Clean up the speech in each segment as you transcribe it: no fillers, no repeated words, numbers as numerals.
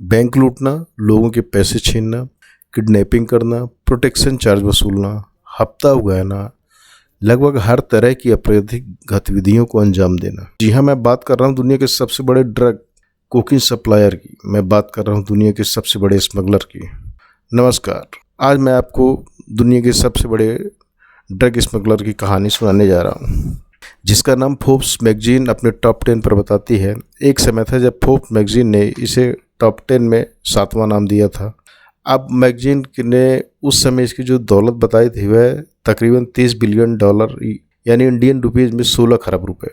Bank लूटना, लोगों के पैसे छीनना, किडनैपिंग करना, प्रोटेक्शन चार्ज वसूलना, हफ्ता उगाना, लगभग हर तरह की आपराधिक गतिविधियों को अंजाम देना। जी हाँ, मैं बात कर रहा हूँ दुनिया के सबसे बड़े ड्रग कोकीन सप्लायर की। मैं बात कर रहा हूँ दुनिया के सबसे बड़े स्मगलर की। नमस्कार, आज मैं आपको दुनिया के सबसे बड़े ड्रग स्मगलर की कहानी सुनाने जा रहा हूँ, जिसका नाम फोर्ब्स मैगजीन अपने टॉप 10 पर बताती है। एक समय था जब फोर्ब्स मैगजीन ने इसे टॉप 10 में 7वां नाम दिया था। अब मैगजीन ने उस समय इसकी जो दौलत बताई थी वह तकरीबन $30 बिलियन, यानी इंडियन रुपीज़ में 16 खरब रुपए।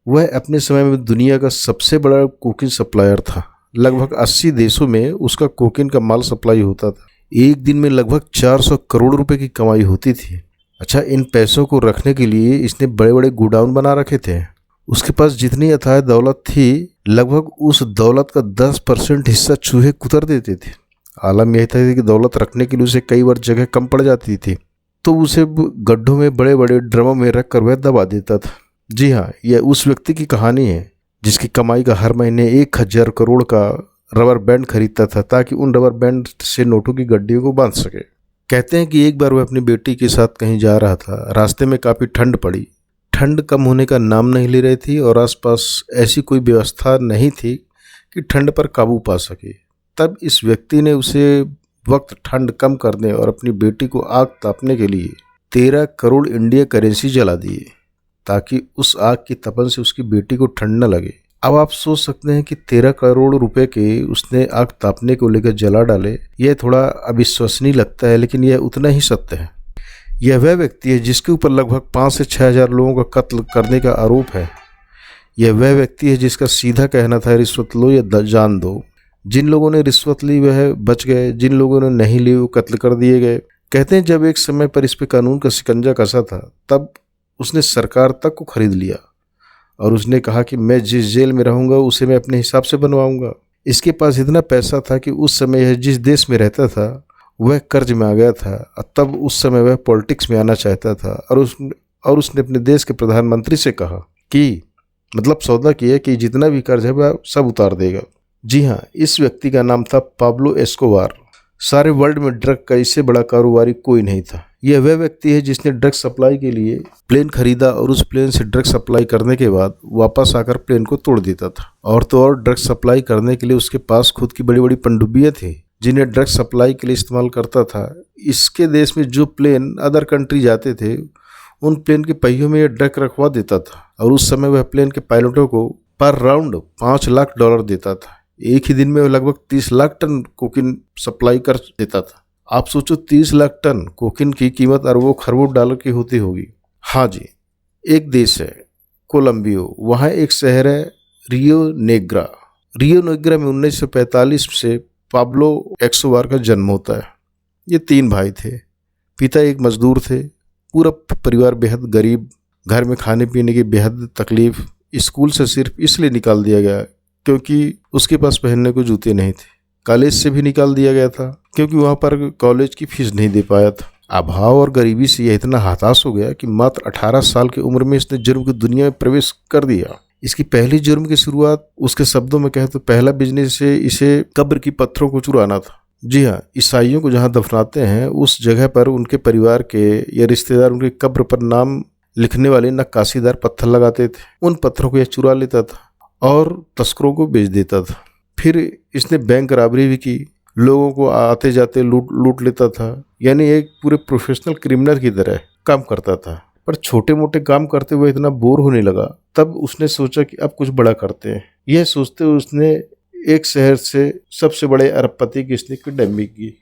वह अपने समय में दुनिया का सबसे बड़ा कोकीन सप्लायर था। लगभग 80 देशों में उसका कोकीन का माल सप्लाई होता था। एक दिन में लगभग 400 करोड़ रुपए की कमाई होती थी। अच्छा, इन पैसों को रखने के लिए इसने बड़े बड़े गोडाउन बना रखे थे। उसके पास जितनी अथाह दौलत थी, लगभग उस दौलत का 10% हिस्सा चूहे कुतर देते थे। आलम यही था कि दौलत रखने के लिए उसे कई बार जगह कम पड़ जाती थी, तो उसे गड्ढों में बड़े बड़े ड्रमों में रख कर वह दबा देता था। जी हाँ, यह उस व्यक्ति की कहानी है जिसकी कमाई का हर महीने 1000 करोड़ का रबर बैंड खरीदता था, ताकि उन रबर बैंड से नोटों की गड्डियों को बांध सके। कहते हैं कि एक बार वह अपनी बेटी के साथ कहीं जा रहा था। रास्ते में काफ़ी ठंड पड़ी। ठंड कम होने का नाम नहीं ले रही थी और आसपास ऐसी कोई व्यवस्था नहीं थी कि ठंड पर काबू पा सके। तब इस व्यक्ति ने उसे वक्त ठंड कम करने और अपनी बेटी को आग तापने के लिए 13 करोड़ इंडिया करेंसी जला दिए, ताकि उस आग की तपन से उसकी बेटी को ठंड न लगे। अब आप सोच सकते हैं कि 13 करोड़ रुपए के उसने आग तापने को लेकर जला डाले। यह थोड़ा अविश्वसनीय लगता है, लेकिन यह उतना ही सत्य है। यह वह व्यक्ति है जिसके ऊपर लगभग 5 से 6 हज़ार लोगों का कत्ल करने का आरोप है। यह वह व्यक्ति है जिसका सीधा कहना था रिश्वत लो या जान दो। जिन लोगों ने रिश्वत ली वह बच गए, जिन लोगों ने नहीं ली वो कत्ल कर दिए गए। कहते हैं जब एक समय पर इस पे कानून का शिकंजा कसा था, तब उसने सरकार तक को खरीद लिया और उसने कहा कि मैं जिस जेल में रहूंगा उसे मैं अपने हिसाब से बनवाऊंगा। इसके पास इतना पैसा था कि उस समय यह जिस देश में रहता था वह कर्ज में आ गया था। तब उस समय वह पॉलिटिक्स में आना चाहता था और उसने अपने देश के प्रधानमंत्री से कहा कि मतलब सौदा किया कि जितना भी कर्ज है वह सब उतार देगा। जी हाँ, इस व्यक्ति का नाम था पाब्लो एस्कोबार। सारे वर्ल्ड में ड्रग का इससे बड़ा कारोबारी कोई नहीं था। यह वह व्यक्ति है जिसने ड्रग सप्लाई के लिए प्लेन खरीदा और उस प्लेन से ड्रग सप्लाई करने के बाद वापस आकर प्लेन को तोड़ देता था। और तो और ड्रग सप्लाई करने के लिए उसके पास खुद की बड़ी बड़ी पनडुब्बियां थी जिन्हें ड्रग सप्लाई के लिए इस्तेमाल करता था। इसके देश में जो प्लेन अदर कंट्री जाते थे उन प्लेन के पहियों में यह ड्रग रखवा देता था और उस समय वह प्लेन के पायलटों को पर राउंड $5 लाख देता था। एक ही दिन में वह लगभग 30 लाख टन कोकीन सप्लाई कर देता था। आप सोचो 30 लाख टन कोकीन की कीमत अरबों खरबों डॉलर की होती होगी। हाँ जी, एक देश है कोलंबियो, वहाँ एक शहर है रियो नेग्रा। रियो नेग्रा में 1945 से पाब्लो एस्कोबार का जन्म होता है। ये 3 भाई थे। पिता एक मजदूर थे। पूरा परिवार बेहद गरीब, घर में खाने पीने की बेहद तकलीफ। स्कूल से सिर्फ इसलिए निकाल दिया गया क्योंकि उसके पास पहनने को जूते नहीं थे। कॉलेज से भी निकाल दिया गया था क्योंकि वहाँ पर कॉलेज की फीस नहीं दे पाया था। अभाव और गरीबी से यह इतना हताश हो गया कि मात्र 18 साल की उम्र में इसने जुर्म की दुनिया में प्रवेश कर दिया। इसकी पहली जुर्म की शुरुआत, उसके शब्दों में कहे तो पहला बिजनेस से इसे कब्र की पत्थरों को चुराना था। जी हाँ, ईसाइयों को जहाँ दफनाते हैं उस जगह पर उनके परिवार के या रिश्तेदार उनकी कब्र पर नाम लिखने वाले नक्काशीदार पत्थर लगाते थे। उन पत्थरों को यह चुरा लेता था और तस्करों को बेच देता था। फिर इसने बैंक रॉबरी भी की, लोगों को आते जाते लूट लेता था। यानी एक पूरे प्रोफेशनल क्रिमिनल की तरह काम करता था। पर छोटे मोटे काम करते हुए इतना बोर होने लगा, तब उसने सोचा कि अब कुछ बड़ा करते हैं। यह सोचते हुए उसने एक शहर से सबसे बड़े अरबपति की इसने किडनैपिंग की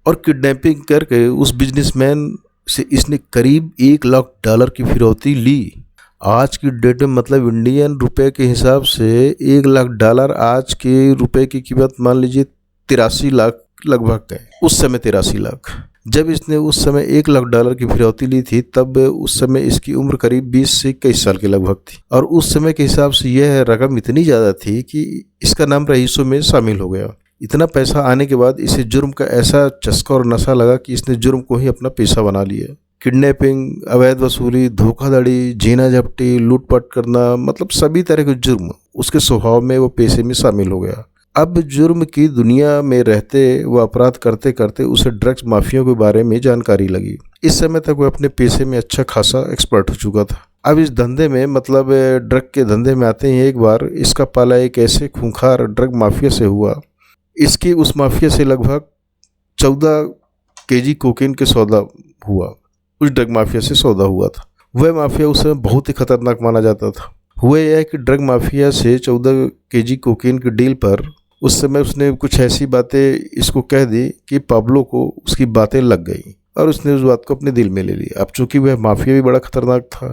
और किडनैपिंग करके उस बिजनेसमैन से इसने करीब $1 लाख की फिरौती ली। आज की डेट में मतलब इंडियन रुपए के हिसाब से $1 लाख आज के रुपए की कीमत मान लीजिए 83 लाख लगभग है। उस समय 83 लाख। जब इसने उस समय $1 लाख की फिरौती ली थी, तब उस समय इसकी उम्र करीब 20 से 21 साल के लगभग थी और उस समय के हिसाब से यह रकम इतनी ज़्यादा थी कि इसका नाम रईसों में शामिल हो गया। इतना पैसा आने के बाद इसे जुर्म का ऐसा चस्का और नशा लगा कि इसने जुर्म को ही अपना पेशा बना लिया। किडनैपिंग, अवैध वसूली, धोखाधड़ी, जीना झपटी, लूटपाट करना, मतलब सभी तरह के जुर्म उसके स्वभाव में, वो पेशे में शामिल हो गया। अब जुर्म की दुनिया में रहते व अपराध करते करते उसे ड्रग्स माफिया के बारे में जानकारी लगी। इस समय तक वह अपने पेशे में अच्छा खासा एक्सपर्ट हो चुका था। अब इस धंधे में मतलब ड्रग के धंधे में आते ही एक बार इसका पाला एक ऐसे खूंखार ड्रग माफिया से हुआ। इसकी उस माफिया से लगभग 14 केजी कोकीन के सौदा हुआ। उस ड्रग माफिया से सौदा हुआ था। वह माफिया उस समय बहुत ही खतरनाक माना जाता था। हुआ यह है कि ड्रग माफिया से 14 केजी कोकीन की डील पर उस समय उसने कुछ ऐसी बातें इसको कह दी कि पाब्लो को उसकी बातें लग गई और उसने उस बात को अपने दिल में ले लिया। अब चूंकि वह माफिया भी बड़ा खतरनाक था,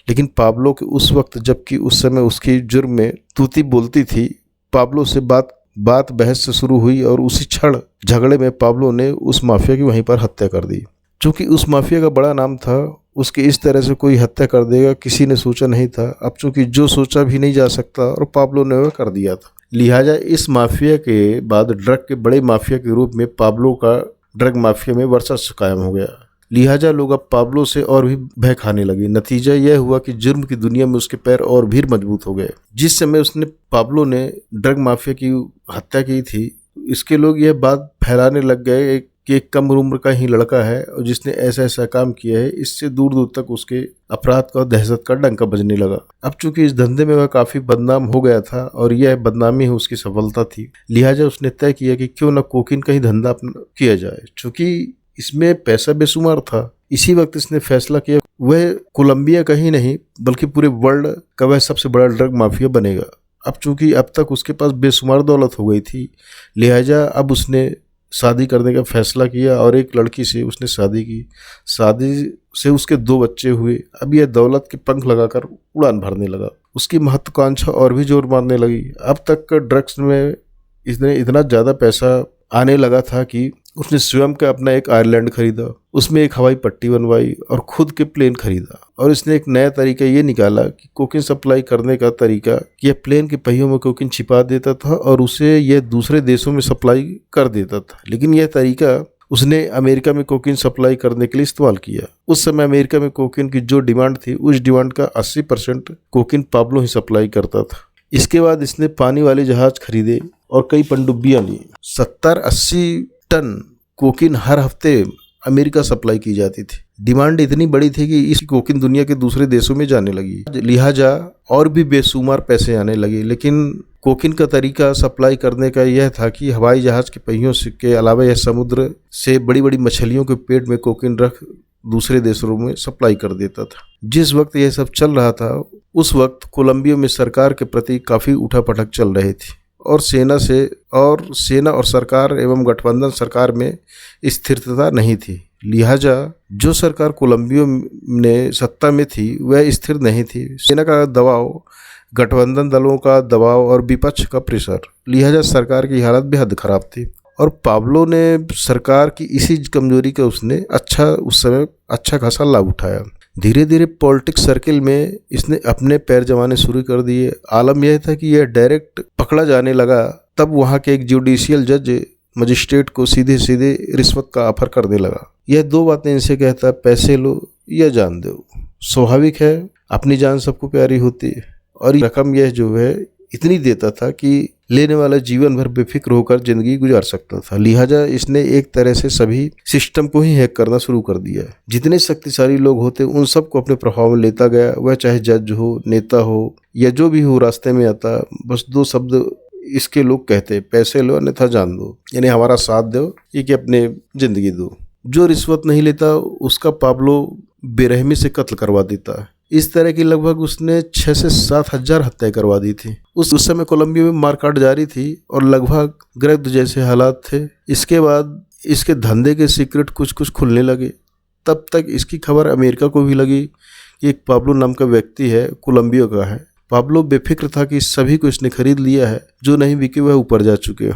लेकिन पाब्लो के उस वक्त, जबकि उस समय उसकी जुर्म में तूती बोलती थी, पाब्लो से बात बहस से शुरू हुई और उसी क्षण झगड़े में पाब्लो ने उस माफिया की वहीं पर हत्या कर दी। चूंकि उस माफिया का बड़ा नाम था, उसकी इस तरह से कोई हत्या कर देगा किसी ने सोचा नहीं था। अब चूंकि जो सोचा भी नहीं जा सकता और पाब्लो ने वह कर दिया था, लिहाजा इस माफिया के बाद ड्रग के बड़े माफिया के रूप में पाब्लो का ड्रग माफिया में वर्चस्व कायम हो गया। लिहाजा लोग अब पाब्लो से और भी भय खाने लगे। नतीजा यह हुआ कि जुर्म की दुनिया में उसके पैर और भी मजबूत हो गए। जिस समय पाब्लो ने ड्रग माफिया की हत्या की थी, इसके लोग यह बात फैलाने लग गए कि एक कम उम्र का ही लड़का है और जिसने ऐसा ऐसा काम किया है। इससे दूर दूर तक उसके अपराध का, दहशत का डंका बजने लगा। अब चूंकि इस धंधे में वह काफी बदनाम हो गया था और यह बदनामी ही उसकी सफलता थी, लिहाजा उसने तय किया कि क्यों न कोकीन का ही धंधा किया जाए। चूंकि इसमें पैसा बेशुमार था, इसी वक्त इसने फैसला किया वह कोलंबिया का ही नहीं बल्कि पूरे वर्ल्ड का वह सबसे बड़ा ड्रग माफिया बनेगा। अब चूंकि अब तक उसके पास बेशुमार दौलत हो गई थी, लिहाजा अब उसने शादी करने का फैसला किया और एक लड़की से उसने शादी की। शादी से उसके 2 बच्चे हुए। अब यह दौलत के पंख लगाकर उड़ान भरने लगा। उसकी महत्वाकांक्षा और भी जोर मारने लगी। अब तक ड्रग्स में इसने इतना ज़्यादा पैसा आने लगा था कि उसने स्वयं का अपना एक आयरलैंड खरीदा, उसमें एक हवाई पट्टी बनवाई और खुद के प्लेन खरीदा। और इसने एक नया तरीका ये निकाला कि कोकीन सप्लाई करने का तरीका, यह प्लेन के पहियों में कोकीन छिपा देता था और उसे यह दूसरे देशों में सप्लाई कर देता था। लेकिन यह तरीका उसने अमेरिका में कोकीन सप्लाई करने के लिए इस्तेमाल किया। उस समय अमेरिका में कोकीन की जो डिमांड थी, उस डिमांड का 80% कोकीन पाब्लो ही सप्लाई करता था। इसके बाद इसने पानी वाले जहाज खरीदे और कई पनडुब्बियां ली। 70-80 टन कोकीन हर हफ्ते अमेरिका सप्लाई की जाती थी। डिमांड इतनी बड़ी थी कि इस कोकीन दुनिया के दूसरे देशों में जाने लगी। लिहाजा और भी बेशुमार पैसे आने लगे। लेकिन कोकीन का तरीका सप्लाई करने का यह था कि हवाई जहाज के पहियों के अलावा यह समुद्र से बड़ी बड़ी मछलियों के पेट में कोकीन रख दूसरे देशों में सप्लाई कर देता था। जिस वक्त यह सब चल रहा था, उस वक्त कोलंबिया में सरकार के प्रति काफ़ी उठापटक चल रही थी और सेना और सरकार एवं गठबंधन सरकार में स्थिरता नहीं थी। लिहाजा जो सरकार कोलंबिया में सत्ता में थी वह स्थिर नहीं थी। सेना का दबाव, गठबंधन दलों का दबाव और विपक्ष का प्रेशर, लिहाजा सरकार की हालत बेहद खराब थी। और पाब्लो ने सरकार की इसी कमजोरी का उसने उस समय अच्छा खासा लाभ उठाया। धीरे धीरे पॉलिटिक्स सर्किल में इसने अपने पैर जमाने शुरू कर दिए। आलम यह था कि यह डायरेक्ट पकड़ा जाने लगा। तब वहाँ के एक जुडिशियल जज मजिस्ट्रेट को सीधे सीधे रिश्वत का ऑफर करने लगा। यह 2 बातें इनसे कहता, पैसे लो या जान दो। स्वाभाविक है, अपनी जान सबको प्यारी होती है और रकम यह जो है इतनी देता था कि लेने वाला जीवन भर बेफिक्र होकर जिंदगी गुजार सकता था। लिहाजा इसने एक तरह से सभी सिस्टम को ही हैक करना शुरू कर दिया। जितने शक्तिशाली लोग होते उन सबको अपने प्रभाव में लेता गया। वह चाहे जज हो, नेता हो या जो भी हो, रास्ते में आता बस 2 शब्द इसके लोग कहते, पैसे लो अन्यथा जान दो, यानी हमारा साथ दो ये कि अपने जिंदगी दो। जो रिश्वत नहीं लेता उसका पाब्लो बेरहमी से कत्ल करवा देता है। इस तरह की लगभग उसने 6 से 7 हजार हत्याएं करवा दी थी। उस समय कोलंबिया में मारकाट जारी थी और लगभग गिरफ्त जैसे हालात थे। इसके बाद इसके धंधे के सीक्रेट कुछ कुछ खुलने लगे। तब तक इसकी खबर अमेरिका को भी लगी कि एक पाब्लो नाम का व्यक्ति है, कोलंबिया का है। पाब्लो बेफिक्र था कि सभी को इसने खरीद लिया है, जो नहीं बिके वह ऊपर जा चुके।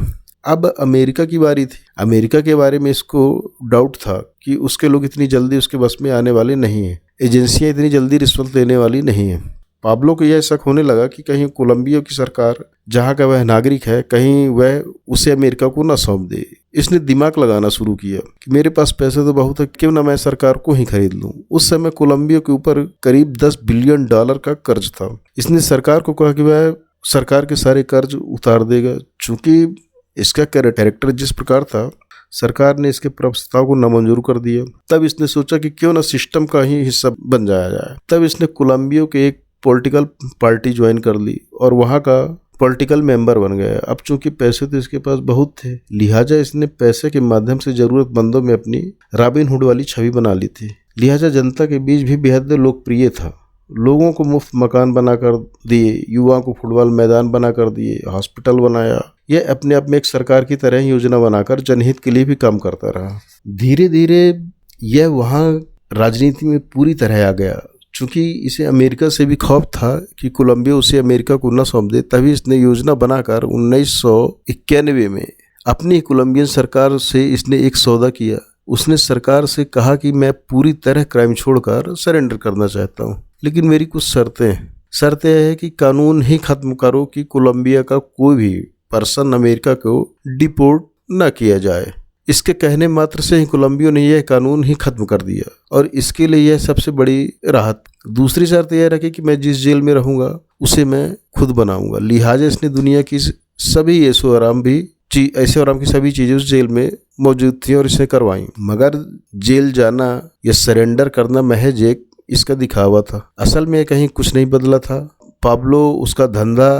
अब अमेरिका की बारी थी। अमेरिका के बारे में इसको डाउट था कि उसके लोग इतनी जल्दी उसके बस में आने वाले नहीं हैं, एजेंसियां इतनी जल्दी रिश्वत लेने वाली नहीं हैं। पाब्लो को यह शक होने लगा कि कहीं कोलंबिया की सरकार, जहां का वह नागरिक है, कहीं वह उसे अमेरिका को न सौंप दे। इसने दिमाग लगाना शुरू किया कि मेरे पास पैसे तो बहुत है, क्यों ना मैं सरकार को ही खरीद लूं। उस समय कोलंबिया के ऊपर करीब $10 बिलियन का कर्ज था। इसने सरकार को कहा कि वह सरकार के सारे कर्ज उतार देगा। चूंकि इसका कैरेक्टर जिस प्रकार था, सरकार ने इसके प्रस्ताव को नामंजूर कर दिया। तब इसने सोचा कि क्यों ना सिस्टम का ही हिस्सा बन जाया जाए। तब इसने कोलंबिया के एक पॉलिटिकल पार्टी ज्वाइन कर ली और वहाँ का पॉलिटिकल मेंबर बन गया। अब चूंकि पैसे तो इसके पास बहुत थे, लिहाजा इसने पैसे के माध्यम से जरूरतमंदों में अपनी रॉबिन हुड वाली छवि बना ली थी। लिहाजा जनता के बीच भी बेहद लोकप्रिय था। लोगों को मुफ्त मकान बना कर दिए, युवाओं को फुटबॉल मैदान बना कर दिए, हॉस्पिटल बनाया। यह अपने आप में एक सरकार की तरह योजना बनाकर जनहित के लिए भी काम करता रहा। धीरे धीरे यह वहाँ राजनीति में पूरी तरह आ गया। चूंकि इसे अमेरिका से भी खौफ था कि कोलंबिया उसे अमेरिका को न सौंप दे, तभी इसने योजना बनाकर 1991 में अपनी कोलंबियन सरकार से इसने एक सौदा किया। उसने सरकार से कहा कि मैं पूरी तरह क्राइम छोड़कर सरेंडर करना चाहता हूँ, लेकिन मेरी कुछ शर्तें है कि कानून ही खत्म करो कि कोलंबिया का कोई भी पर्सन अमेरिका को डिपोर्ट न किया जाए। इसके कहने मात्र से ही कोलंबिया ने यह कानून ही खत्म कर दिया और इसके लिए यह सबसे बड़ी राहत। दूसरी शर्त यह रखी कि मैं जिस जेल में रहूंगा उसे मैं खुद बनाऊंगा। लिहाजा इसने दुनिया की सभी ऐशो आराम की सभी चीजें उस जेल में मौजूद थी और इसे करवाई। मगर जेल जाना या सरेंडर करना महज एक इसका दिखावा था। असल में कहीं कुछ नहीं बदला था। पाब्लो उसका धंधा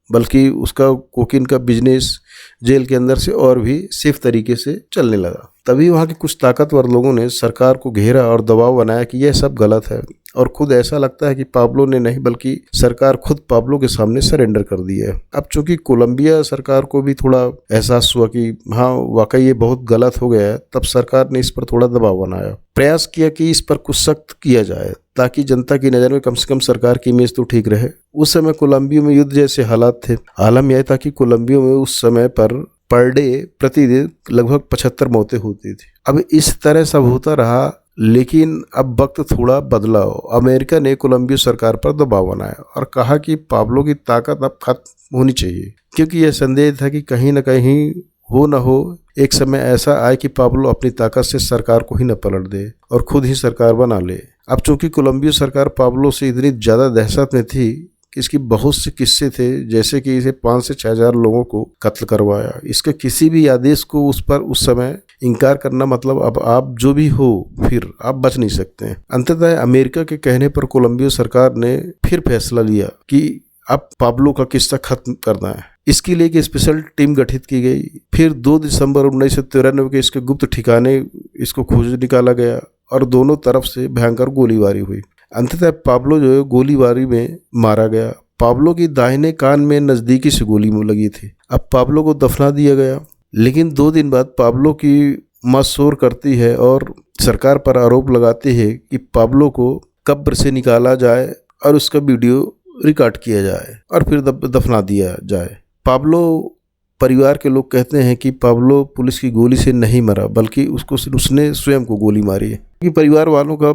बल्कि उसका कोकीन का बिजनेस जेल के अंदर से और भी सेफ तरीके से चलने लगा। तभी वहाँ के कुछ ताकतवर लोगों ने सरकार को घेरा और दबाव बनाया कि यह सब गलत है, और खुद ऐसा लगता है कि पाब्लो ने नहीं बल्कि सरकार खुद पाब्लो के सामने सरेंडर कर दिया है। अब चूंकि कोलंबिया सरकार को भी थोड़ा एहसास हुआ कि हाँ वाकई ये बहुत गलत हो गया है, तब सरकार ने इस पर थोड़ा दबाव बनाया, प्रयास किया कि इस पर कुछ सख्त किया जाए ताकि जनता की नज़र में कम से कम सरकार की इमेज तो ठीक रहे। उस समय कोलंबिया में युद्ध जैसे हालात थे। आलम यह था कि कोलंबिया में उस समय पर डे प्रतिदिन लगभग 75 मौतें होती थी। अब इस तरह सब होता रहा, लेकिन अब वक्त थोड़ा बदला। अमेरिका ने कोलंबिया सरकार पर दबाव बनाया और कहा कि पाब्लो की ताकत अब खत्म होनी चाहिए, क्योंकि यह संदेह था कि कहीं न कहीं हो न हो एक समय ऐसा आए कि पाब्लो अपनी ताकत से सरकार को ही न पलट दे और खुद ही सरकार बना ले। अब चूंकि कोलंबिया सरकार पाब्लो से इतनी ज़्यादा दहशत में थी कि इसकी बहुत से किस्से थे, जैसे कि इसे 5 से 6 हज़ार लोगों को कत्ल करवाया। इसके किसी भी आदेश को उस पर उस समय इनकार करना मतलब अब आप जो भी हो फिर आप बच नहीं सकते हैं। अंततः अमेरिका के कहने पर कोलंबिया सरकार ने फिर फैसला लिया कि अब पाब्लो का किस्सा खत्म करना है। इसके लिए एक स्पेशल टीम गठित की गई। फिर 2 दिसंबर 1993 के इसके गुप्त ठिकाने इसको खोज निकाला गया और दोनों तरफ से भयंकर गोलीबारी हुई। अंततः पाब्लो जो है गोलीबारी में मारा गया। पाब्लो की दाहिने कान में नज़दीकी से गोली लगी थी। अब पाब्लो को दफना दिया गया, लेकिन 2 दिन बाद पाब्लो की मां शोर करती है और सरकार पर आरोप लगाती है कि पाब्लो को कब्र से निकाला जाए और उसका वीडियो रिकॉर्ड किया जाए और फिर दफना दिया जाए। पाब्लो परिवार के लोग कहते हैं कि पाब्लो पुलिस की गोली से नहीं मरा, बल्कि उसने स्वयं को गोली मारी है। कि परिवार वालों का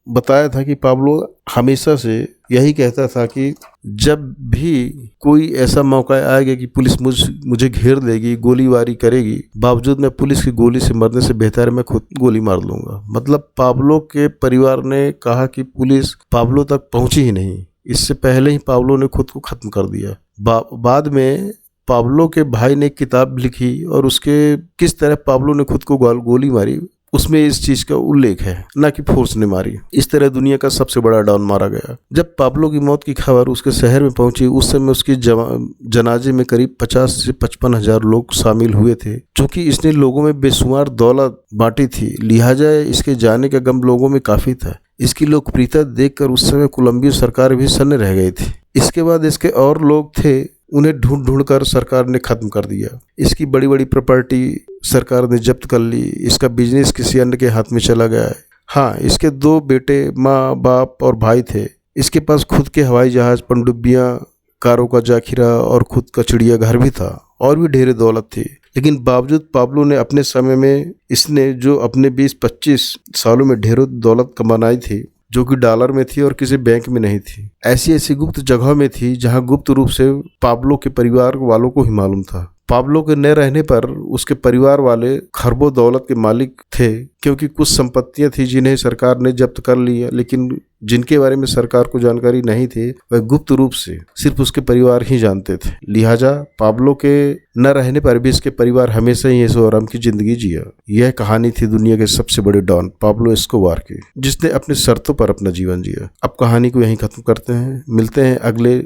बताया था कि पाब्लो हमेशा से यही कहता था कि जब भी कोई ऐसा मौका आएगा कि पुलिस मुझे घेर लेगी, गोलीबारी करेगी, बावजूद मैं पुलिस की गोली से मरने से बेहतर है मैं खुद गोली मार लूँगा। मतलब पाब्लो के परिवार ने कहा कि पुलिस पाब्लो तक पहुँची ही नहीं, इससे पहले ही पाब्लो ने खुद को ख़त्म कर दिया। बाद में पाब्लो के भाई ने एक किताब लिखी और उसके किस तरह पाब्लो ने खुद को गोली मारी उसमें इस चीज़ का उल्लेख है, ना कि फोर्स ने मारी। इस तरह दुनिया का सबसे बड़ा डॉन मारा गया। जब पाब्लो की मौत की खबर उसके शहर में पहुंची, उस समय उसकी जनाजे में करीब 50 से 55 हज़ार लोग शामिल हुए थे। क्योंकि इसने लोगों में बेशुमार दौलत बांटी थी, लिहाजा इसके जाने का गम लोगों में काफ़ी था। इसकी लोकप्रियता देखकर उस समय कोलंबिया सरकार भी सन्न रह गई थी। इसके बाद इसके और लोग थे, उन्हें ढूंढ कर सरकार ने ख़त्म कर दिया। इसकी बड़ी बड़ी प्रॉपर्टी सरकार ने जब्त कर ली। इसका बिजनेस किसी अन्य के हाथ में चला गया है। हाँ, इसके 2 बेटे, माँ बाप और भाई थे। इसके पास खुद के हवाई जहाज़, पनडुब्बियाँ, कारों का जाखिरा और खुद का चिड़ियाघर भी था और भी ढेर दौलत थी। लेकिन बावजूद पाब्लो ने अपने समय में इसने जो अपने 20-25 सालों में ढेरों दौलत कमाई थी, जो कि डॉलर में थी और किसी बैंक में नहीं थी, ऐसी गुप्त जगह में थी जहां गुप्त रूप से पाब्लो के परिवार वालों को ही मालूम था। पाब्लो के न रहने पर उसके परिवार वाले खरबों दौलत के मालिक थे, क्योंकि कुछ संपत्तियां थी जिन्हें सरकार ने जब्त कर लिया, लेकिन जिनके बारे में सरकार को जानकारी नहीं थी, वह गुप्त रूप से सिर्फ उसके परिवार ही जानते थे। लिहाजा पाब्लो के न रहने पर भी इसके परिवार हमेशा ही ऐशो आराम की जिंदगी जिया। यह कहानी थी दुनिया के सबसे बड़े डॉन पाब्लो एस्कोबार की, जिसने अपनी शर्तों पर अपना जीवन जिया। अब कहानी को यहीं खत्म करते हैं, मिलते हैं अगले